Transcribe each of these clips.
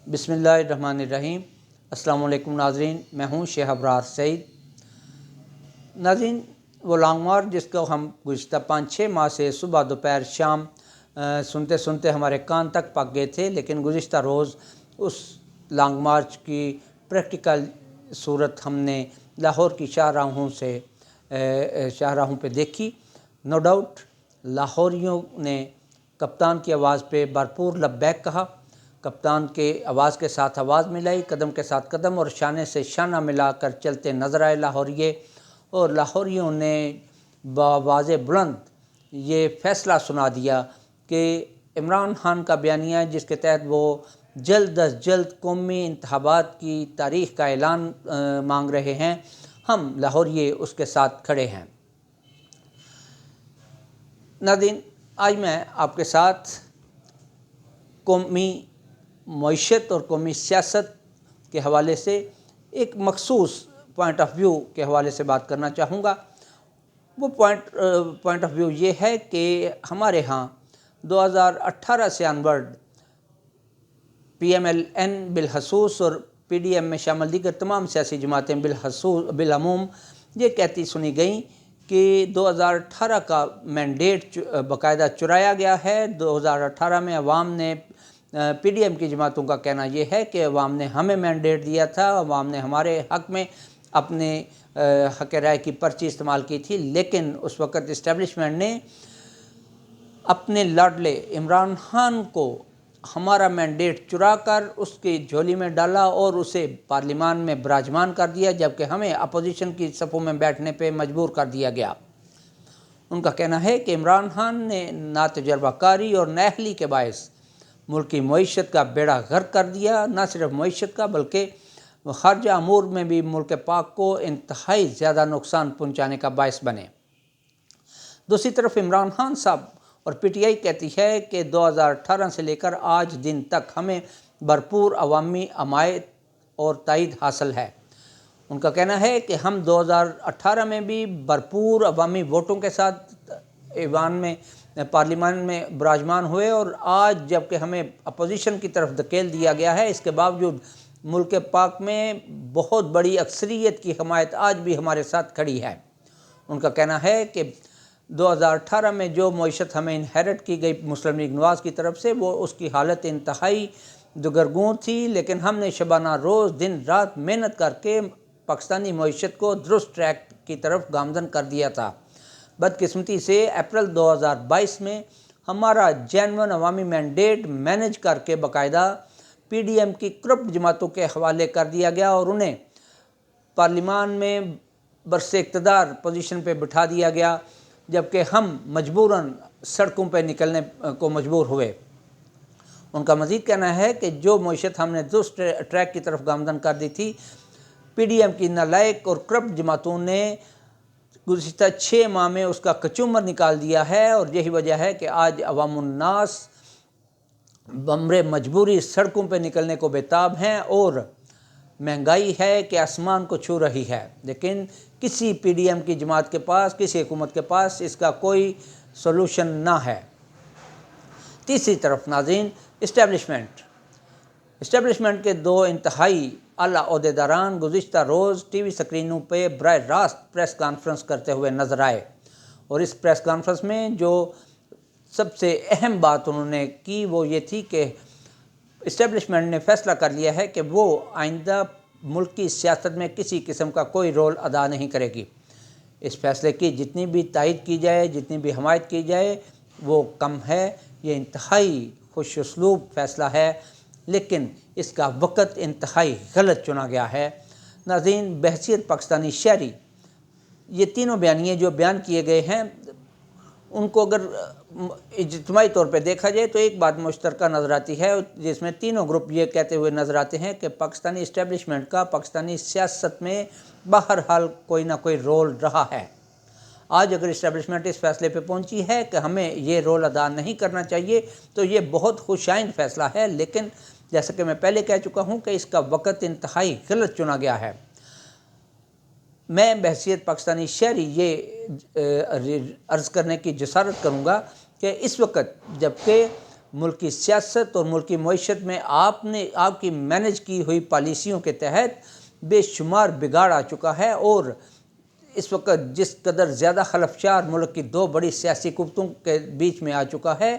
بسم اللہ الرحمن الرحیم۔ السلام علیکم ناظرین، میں ہوں شیخ ابرار سعید۔ ناظرین، وہ لانگ مارچ جس کو ہم گزشتہ 5-6 ماہ سے صبح دوپہر شام سنتے سنتے ہمارے کان تک پک گئے تھے، لیکن گزشتہ روز اس لانگ مارچ کی پریکٹیکل صورت ہم نے لاہور کی شاہراہوں پہ دیکھی۔ نو ڈاؤٹ لاہوریوں نے کپتان کی آواز پہ بھرپور لبیک کہا، کپتان کے آواز کے ساتھ آواز ملائی، قدم کے ساتھ قدم اور شانے سے شانہ ملا کر چلتے نظر آئے لاہوریے، اور لاہوریوں نے بآواز بلند یہ فیصلہ سنا دیا کہ عمران خان کا بیانیہ جس کے تحت وہ جلد از جلد قومی انتخابات کی تاریخ کا اعلان مانگ رہے ہیں، ہم لاہوریے اس کے ساتھ کھڑے ہیں۔ ناظرین، آج میں آپ کے ساتھ قومی معیشت اور قومی سیاست کے حوالے سے ایک مخصوص پوائنٹ آف ویو کے حوالے سے بات کرنا چاہوں گا۔ وہ پوائنٹ آف ویو یہ ہے کہ ہمارے ہاں 2018 سے onward P M L N بالخصوص اور پی ڈی ایم میں شامل دیگر تمام سیاسی جماعتیں بالعموم یہ کہتی سنی گئیں کہ 2018 کا مینڈیٹ باقاعدہ چرایا گیا ہے۔ 2018 میں عوام نے پی ڈی ایم کی جماعتوں کا کہنا یہ ہے کہ عوام نے ہمیں مینڈیٹ دیا تھا، عوام نے ہمارے حق میں اپنے حق رائے کی پرچی استعمال کی تھی، لیکن اس وقت اسٹیبلشمنٹ نے اپنے لاڈلے عمران خان کو ہمارا مینڈیٹ چرا کر اس کی جھولی میں ڈالا اور اسے پارلیمان میں براجمان کر دیا، جبکہ ہمیں اپوزیشن کی صفوں میں بیٹھنے پہ مجبور کر دیا گیا۔ ان کا کہنا ہے کہ عمران خان نے ناتجربہ کاری اور نااہلی کے باعث ملک کی معیشت کا بیڑا غرق کر دیا، نہ صرف معیشت کا بلکہ خارجہ امور میں بھی ملک پاک کو انتہائی زیادہ نقصان پہنچانے کا باعث بنے۔ دوسری طرف عمران خان صاحب اور پی ٹی آئی کہتی ہے کہ 2018 سے لے کر آج دن تک ہمیں بھرپور عوامی حمایت اور تائید حاصل ہے۔ ان کا کہنا ہے کہ ہم 2018 میں بھی بھرپور عوامی ووٹوں کے ساتھ ایوان میں پارلیمان میں براجمان ہوئے، اور آج جب کہ ہمیں اپوزیشن کی طرف دھکیل دیا گیا ہے، اس کے باوجود ملک پاک میں بہت بڑی اکثریت کی حمایت آج بھی ہمارے ساتھ کھڑی ہے۔ ان کا کہنا ہے کہ 2018 میں جو معیشت ہمیں انہیرٹ کی گئی مسلم لیگ نواز کی طرف سے، وہ اس کی حالت انتہائی دگرگوں تھی، لیکن ہم نے شبانہ روز دن رات محنت کر کے پاکستانی معیشت کو درست ٹریک کی طرف گامزن کر دیا تھا۔ بدقسمتی سے اپریل 2022 میں ہمارا جینون عوامی مینڈیٹ مینج کر کے باقاعدہ پی ڈی ایم کی کرپٹ جماعتوں کے حوالے کر دیا گیا اور انہیں پارلیمان میں برسِ اقتدار پوزیشن پہ بٹھا دیا گیا، جبکہ ہم مجبوراً سڑکوں پہ نکلنے کو مجبور ہوئے۔ ان کا مزید کہنا ہے کہ جو معیشت ہم نے درست ٹریک کی طرف گامزن کر دی تھی، پی ڈی ایم کی نالائق اور کرپٹ جماعتوں نے گزشتہ 6 ماہ میں اس کا کچومر نکال دیا ہے، اور یہی وجہ ہے کہ آج عوام الناس بمرے مجبوری سڑکوں پہ نکلنے کو بیتاب ہیں، اور مہنگائی ہے کہ آسمان کو چھو رہی ہے، لیکن کسی پی ڈی ایم کی جماعت کے پاس، کسی حکومت کے پاس اس کا کوئی سولوشن نہ ہے۔ تیسری طرف ناظرین، اسٹیبلشمنٹ کے 2 انتہائی اعلیٰ عہدیداران گزشتہ روز ٹی وی سکرینوں پہ براہ راست پریس کانفرنس کرتے ہوئے نظر آئے، اور اس پریس کانفرنس میں جو سب سے اہم بات انہوں نے کی وہ یہ تھی کہ اسٹیبلشمنٹ نے فیصلہ کر لیا ہے کہ وہ آئندہ ملک کی سیاست میں کسی قسم کا کوئی رول ادا نہیں کرے گی۔ اس فیصلے کی جتنی بھی تائید کی جائے، جتنی بھی حمایت کی جائے، وہ کم ہے۔ یہ انتہائی خوش اسلوب فیصلہ ہے، لیکن اس کا وقت انتہائی غلط چنا گیا ہے۔ ناظرین، بحیثیت پاکستانی شہری یہ تینوں بیانیے جو بیان کیے گئے ہیں، ان کو اگر اجتماعی طور پہ دیکھا جائے تو ایک بات مشترکہ نظر آتی ہے، جس میں تینوں گروپ یہ کہتے ہوئے نظر آتے ہیں کہ پاکستانی اسٹیبلشمنٹ کا پاکستانی سیاست میں بہرحال کوئی نہ کوئی رول رہا ہے۔ آج اگر اسٹیبلشمنٹ اس فیصلے پہ پہنچی ہے کہ ہمیں یہ رول ادا نہیں کرنا چاہیے، تو یہ بہت خوش آئند فیصلہ ہے، لیکن جیسا کہ میں پہلے کہہ چکا ہوں کہ اس کا وقت انتہائی غلط چنا گیا ہے۔ میں بحیثیت پاکستانی شہری یہ عرض کرنے کی جسارت کروں گا کہ اس وقت جب کہ ملکی سیاست اور ملکی معیشت میں آپ کی مینج کی ہوئی پالیسیوں کے تحت بے شمار بگاڑ آ چکا ہے، اور اس وقت جس قدر زیادہ خلفشار ملک کی دو بڑی سیاسی قوتوں کے بیچ میں آ چکا ہے،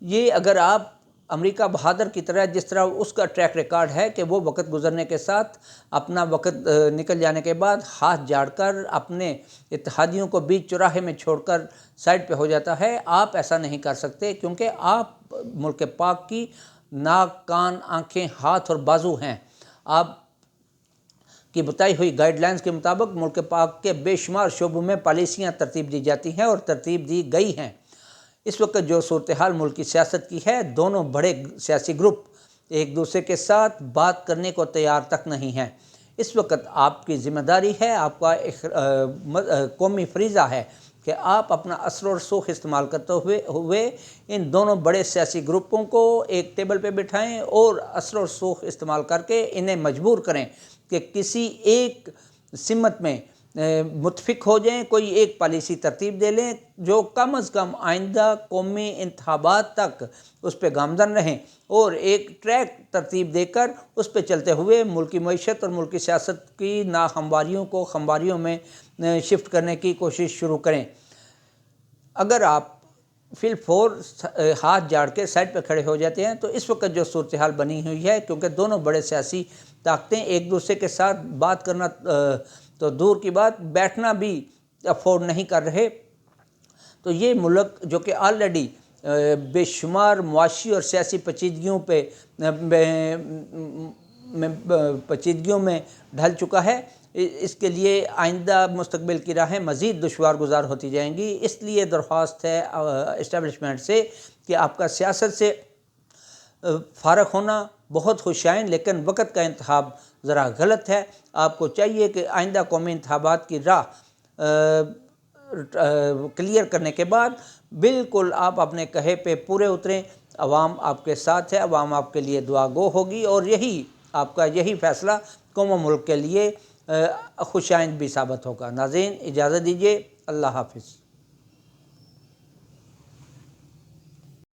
یہ اگر آپ امریکہ بہادر کی طرح، جس طرح اس کا ٹریک ریکارڈ ہے کہ وہ وقت گزرنے کے ساتھ، اپنا وقت نکل جانے کے بعد ہاتھ جاڑ کر اپنے اتحادیوں کو بیچ چوراہے میں چھوڑ کر سائڈ پہ ہو جاتا ہے، آپ ایسا نہیں کر سکتے، کیونکہ آپ ملک پاک کی ناک، کان، آنکھیں، ہاتھ اور بازو ہیں۔ آپ کی بتائی ہوئی گائیڈ لائنز کے مطابق ملک پاک کے بے شمار شعبوں میں پالیسیاں ترتیب دی جاتی ہیں اور ترتیب دی گئی ہیں۔ اس وقت جو صورتحال ملک کی سیاست کی ہے، دونوں بڑے سیاسی گروپ ایک دوسرے کے ساتھ بات کرنے کو تیار تک نہیں ہیں۔ اس وقت آپ کی ذمہ داری ہے، آپ کا قومی فریضہ ہے کہ آپ اپنا اثر و رسوخ استعمال کرتے ہوئے ان دونوں بڑے سیاسی گروپوں کو ایک ٹیبل پہ بٹھائیں اور اثر و رسوخ استعمال کر کے انہیں مجبور کریں کہ کسی ایک سمت میں متفق ہو جائیں، کوئی ایک پالیسی ترتیب دے لیں جو کم از کم آئندہ قومی انتخابات تک اس پہ گامزن رہیں، اور ایک ٹریک ترتیب دے کر اس پہ چلتے ہوئے ملکی معیشت اور ملکی سیاست کی ناہمواریوں کو ہمواریوں میں شفٹ کرنے کی کوشش شروع کریں۔ اگر آپ فی الفور ہاتھ جاڑ کے سائڈ پہ کھڑے ہو جاتے ہیں تو اس وقت جو صورتحال بنی ہوئی ہے، کیونکہ دونوں بڑے سیاسی طاقتیں ایک دوسرے کے ساتھ بات کرنا تو دور کی بات، بیٹھنا بھی افورڈ نہیں کر رہے، تو یہ ملک جو کہ آلریڈی بے شمار معاشی اور سیاسی پیچیدگیوں میں ڈھل چکا ہے، اس کے لیے آئندہ مستقبل کی راہیں مزید دشوار گزار ہوتی جائیں گی۔ اس لیے درخواست ہے اسٹیبلشمنٹ سے کہ آپ کا سیاست سے فارغ ہونا بہت خوشائن، لیکن وقت کا انتخاب ذرا غلط ہے۔ آپ کو چاہیے کہ آئندہ قومی انتخابات کی راہ کلیئر کرنے کے بعد بالکل آپ اپنے کہے پہ پورے اتریں۔ عوام آپ کے ساتھ ہے، عوام آپ کے لیے دعا گو ہوگی، اور آپ کا یہی فیصلہ قوم و ملک کے لیے خوشائند بھی ثابت ہوگا۔ ناظرین، اجازت دیجیے، اللہ حافظ۔